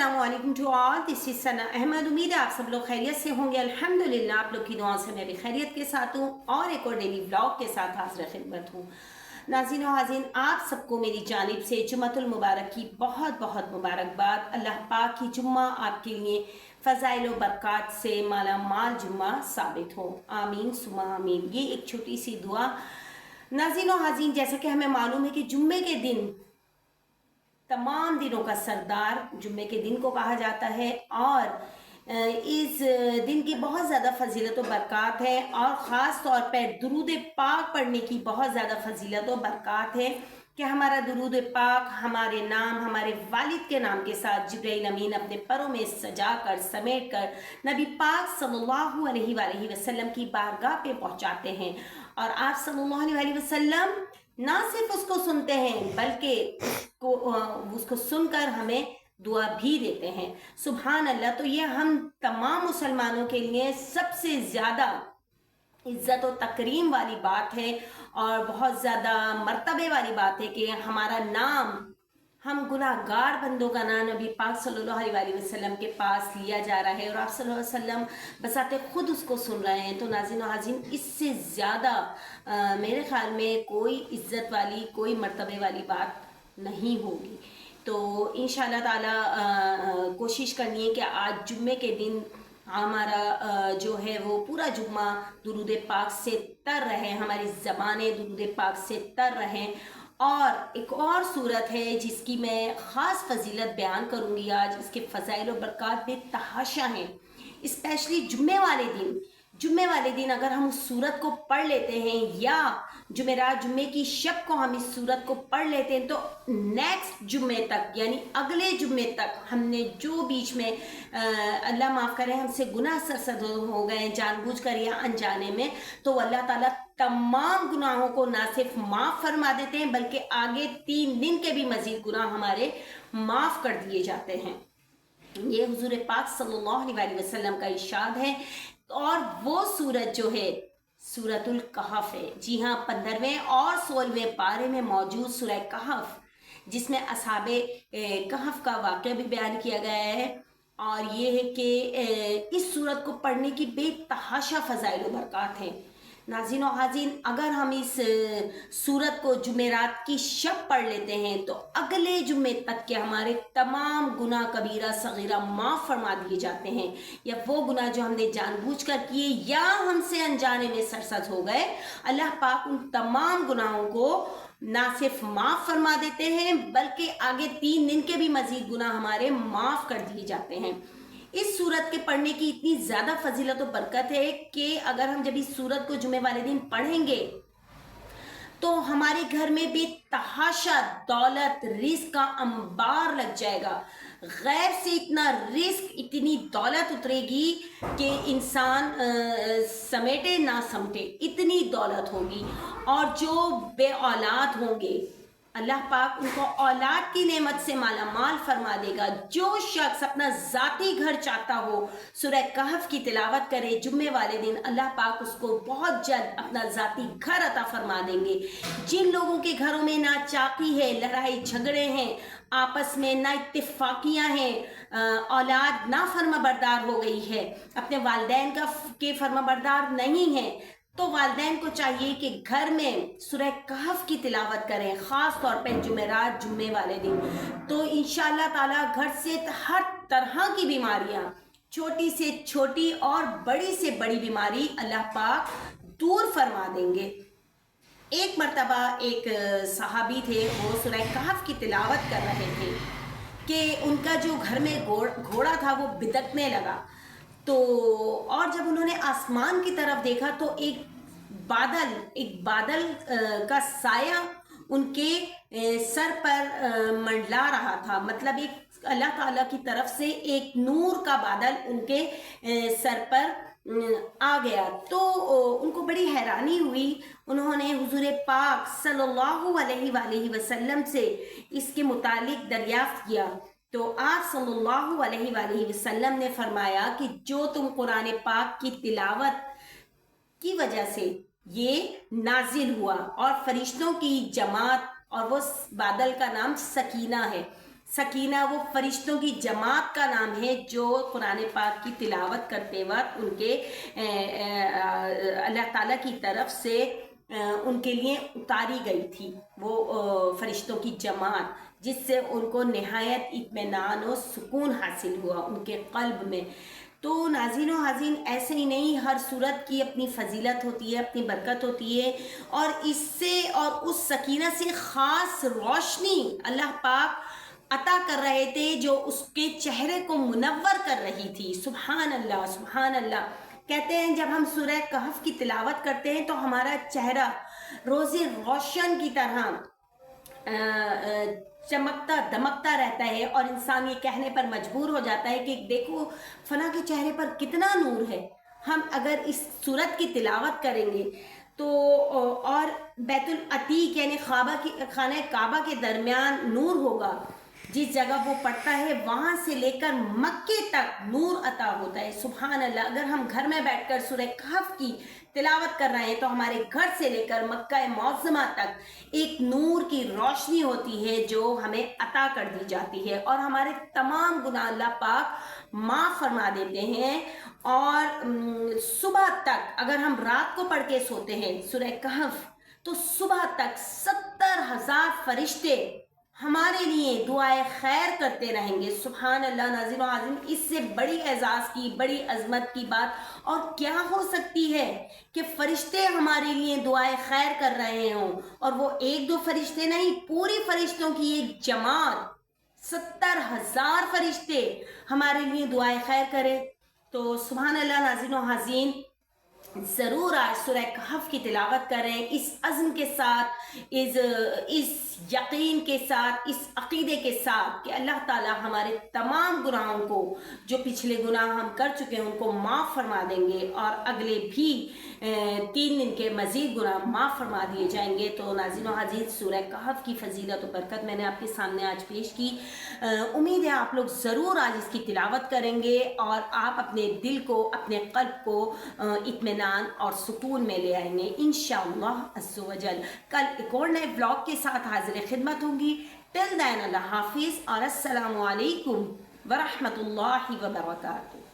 अस्सलाम वालेकुम to all, this is सना अहमद। उम्मीद है आप सब लोग खैरियत से होंगे। अल्हम्दुलिल्लाह आप लोग की दुआ से मैं भी खैरियत के साथ हूँ और एक और डेली व्लॉग के साथ हाजिर खिदमत हूँ। नाज़रीन और हाज़रीन, आप सबको मेरी जानिब से जुम्मतुल मुबारक की बहुत बहुत मुबारकबाद। अल्लाह पाक की जुम्मा आपके लिए फ़ज़ाइल व बरक़ात से माला माल जुम्मा साबित हो, आमीन सुमा आमीन। ये एक छोटी सी दुआ। नाज़रीन और हाज़रीन, जैसा कि हमें मालूम है कि जुम्मे के दिन तमाम दिनों का सरदार जुम्मे के दिन को कहा जाता है और इस दिन की बहुत ज़्यादा फजीलत व बरक़ात है और ख़ास तौर पर दुरूद पाक पढ़ने की बहुत ज़्यादा फजीलत व बरक़ात है कि हमारा दुरूद पाक हमारे नाम, हमारे वालिद के नाम के साथ जिब्राइल अमीन अपने परों में सजा कर समेट कर नबी पाक सल्लल्लाहु अलैहि वसल्लम की बारगाह पे पहुँचाते हैं। और आप सल्लल्लाहु अलैहि वसल्लम ना सिर्फ उसको सुनते हैं बल्कि उसको सुनकर हमें दुआ भी देते हैं। सुभान अल्लाह। तो ये हम तमाम मुसलमानों के लिए सबसे ज़्यादा इज़्ज़त और तकरीम वाली बात है और बहुत ज़्यादा मर्तबे वाली बात है कि हमारा नाम, हम गुनाहगार बंदों का नाम नबी पाक सल्लल्लाहु अलैहि वसल्लम के पास लिया जा रहा है और आप सल्लल्लाहु अलैहि वसल्लम बसाते खुद उसको सुन रहे हैं। तो नाज़रीन और हाज़रीन, इससे ज़्यादा मेरे ख़्याल में कोई इज़्ज़त वाली, कोई मर्तबे वाली बात नहीं होगी। तो इंशाअल्लाह ताला कोशिश करनी है कि आज जुम्मे के दिन हमारा जो है वो पूरा जुम्मा दुरूद पाक से तर रहे, हमारी ज़बानें दुरूद पाक से तर रहें। और एक और सूरत है जिसकी मैं ख़ास फजीलत बयान करूँगी आज, इसके फ़ज़ाइल व बरक़ात बेतहाशा हैं। स्पेशली जुम्मे वाले दिन अगर हम उस सूरत को पढ़ लेते हैं या जुमेरात जुम्मे की शब को हम इस सूरत को पढ़ लेते हैं तो नेक्स्ट जुम्मे तक, यानी अगले जुम्मे तक हमने जो बीच में अल्लाह माफ़ करे हमसे गुनाह सरसद हो गए जानबूझकर या अनजाने में, तो अल्लाह ताला तमाम गुनाहों को ना सिर्फ माफ़ फरमा देते हैं बल्कि आगे 3 दिन के भी मज़ीद गुनाह हमारे माफ़ कर दिए जाते हैं। ये हुजूर पाक सल्लल्लाहु अलैहि वसल्लम का इरशाद है। और वो सूरत जो है सूरतुल कहफ है। जी हाँ, 15वें और 16वें पारे में मौजूद सूरह कहफ, जिसमें असहाबे कहफ का वाक़या भी बयान किया गया है। और ये है कि इस सूरत को पढ़ने की बेतहाशा फ़ज़ाइल व बरक़ात हैं। नाज़रीन और हाज़रीन, अगर हम इस सूरत को जुमेरात की शब पढ़ लेते हैं तो अगले जुम्मे तक के हमारे तमाम गुनाह कबीरा सगीरा माफ़ फरमा दिए जाते हैं, या वो गुनाह जो हमने जानबूझकर किए या हमसे अनजाने में सरसद हो गए, अल्लाह पाक उन तमाम गुनाहों को ना सिर्फ माफ़ फरमा देते हैं बल्कि आगे 3 दिन के भी मज़ीद गुनाह हमारे माफ़ कर दिए जाते हैं। इस सूरत के पढ़ने की इतनी ज़्यादा फजीलत और बरकत है कि अगर हम जब इस सूरत को जुमे वाले दिन पढ़ेंगे तो हमारे घर में बेतहाशा दौलत रिस्क का अंबार लग जाएगा। गैर से इतना रिस्क, इतनी दौलत उतरेगी कि इंसान समेटे ना समटे, इतनी दौलत होगी। और जो बे औलाद होंगे अल्लाह पाक उनको औलाद की नेमत से माला माल फरमा देगा। जो शख्स अपना ज़ाती घर चाहता हो सूरह कहफ की तिलावत करे जुम्मे वाले दिन, अल्लाह पाक उसको बहुत जल्द अपना ज़ाती घर अता फरमा देंगे। जिन लोगों के घरों में ना चाकी है, लड़ाई झगड़े हैं, आपस में ना इत्तेफाकियाँ हैं, औलाद ना फर्मा बरदार हो गई है, अपने वालिदैन के फर्मा बरदार नहीं है, तो वालिदैन को चाहिए कि घर में सूरह कहफ की तिलावत करें, ख़ास तौर पर जुमेरात जुम्मे वाले दिन। तो इंशाअल्लाह ताला घर से हर तरह की बीमारियां, छोटी से छोटी और बड़ी से बड़ी बीमारी अल्लाह पाक दूर फरमा देंगे। एक मर्तबा एक सहाबी थे, वो सूरह कहफ की तिलावत कर रहे थे कि उनका जो घर में घोड़ा था वो बिदकने लगा। तो और जब उन्होंने आसमान की तरफ देखा तो एक बादल का साया उनके सर पर मंडला रहा था। मतलब एक अल्लाह ताला की तरफ से एक नूर का बादल उनके सर पर आ गया। तो उनको बड़ी हैरानी हुई। उन्होंने हुजूर पाक सल्लल्लाहु अलैहि वसल्लम से इसके मुतालिक दरियाफ्त किया। तो आप सल्लल्लाहु अलैहि वसल्लम ने फरमाया कि जो तुम कुरान पाक की तिलावत की वजह से ये नाजिल हुआ, और फरिश्तों की जमात, और वो बादल का नाम सकीना है। سکینہ وہ فرشتوں کی جماعت کا نام ہے جو قرآن پاک کی تلاوت کرتے وقت ان کے اللہ تعالیٰ کی طرف سے ان کے لیے اتاری گئی تھی، وہ فرشتوں کی جماعت، جس سے ان کو نہایت اطمینان و سکون حاصل ہوا ان کے قلب میں۔ تو ناظرین و حاضرین، ایسے ہی نہیں، ہر صورت کی اپنی فضیلت ہوتی ہے، اپنی برکت ہوتی ہے، اور اس سے اور اس سکینہ سے خاص روشنی اللہ پاک عطا کر رہے تھے جو اس کے چہرے کو منور کر رہی تھی۔ سبحان اللہ، سبحان اللہ۔ کہتے ہیں جب ہم سورہ کہف کی تلاوت کرتے ہیں تو ہمارا چہرہ روز روشن کی طرح چمکتا دمکتا رہتا ہے، اور انسان یہ کہنے پر مجبور ہو جاتا ہے کہ دیکھو فلاں کے چہرے پر کتنا نور ہے۔ ہم اگر اس سورت کی تلاوت کریں گے تو، اور بیت العتیق یعنی خانہ کعبہ کے درمیان نور ہوگا، جس جگہ وہ پڑتا ہے وہاں سے لے کر مکے تک نور عطا ہوتا ہے۔ سبحان اللہ۔ اگر ہم گھر میں بیٹھ کر سورہ کہف کی تلاوت کر رہے ہیں تو ہمارے گھر سے لے کر مکہ معظمہ تک ایک نور کی روشنی ہوتی ہے جو ہمیں عطا کر دی جاتی ہے، اور ہمارے تمام گناہ اللہ پاک معاف فرما دیتے ہیں۔ اور صبح تک اگر ہم رات کو پڑھ کے سوتے ہیں سورہ کہف تو صبح تک 70,000 فرشتے ہمارے لیے دعائے خیر کرتے رہیں گے۔ سبحان اللہ۔ ناظرین و حاضرین، اس سے بڑی اعزاز کی، بڑی عظمت کی بات اور کیا ہو سکتی ہے کہ فرشتے ہمارے لیے دعائے خیر کر رہے ہوں، اور وہ ایک دو فرشتے نہیں، پوری فرشتوں کی ایک جماعت 70,000 فرشتے ہمارے لیے دعائے خیر کرے۔ تو سبحان اللہ۔ ناظرین و حاضرین، ضرور آج سورہ کہف کی تلاوت کریں، اس عزم کے ساتھ، اس یقین کے ساتھ، اس عقیدے کے ساتھ کہ اللہ تعالی ہمارے تمام گناہوں کو، جو پچھلے گناہ ہم کر چکے ہیں ان کو معاف فرما دیں گے، اور اگلے بھی 3 دن کے مزید گناہ معاف فرما دیے جائیں گے۔ تو ناظرین و حاضرین، سورہ کہف کی فضیلت و برکت میں نے آپ کے سامنے آج پیش کی۔ امید ہے آپ لوگ ضرور آج اس کی تلاوت کریں گے، اور آپ اپنے دل کو، اپنے قلب کو اطمینان اور سکون میں لے آئیں گے انشاءاللہ عز و جل۔ کل ایک اور نئے بلاگ کے ساتھ حاضر خدمت ہوں گی۔ ٹل دین اللہ حافظ، اور السلام علیکم ورحمۃ اللہ وبرکاتہ۔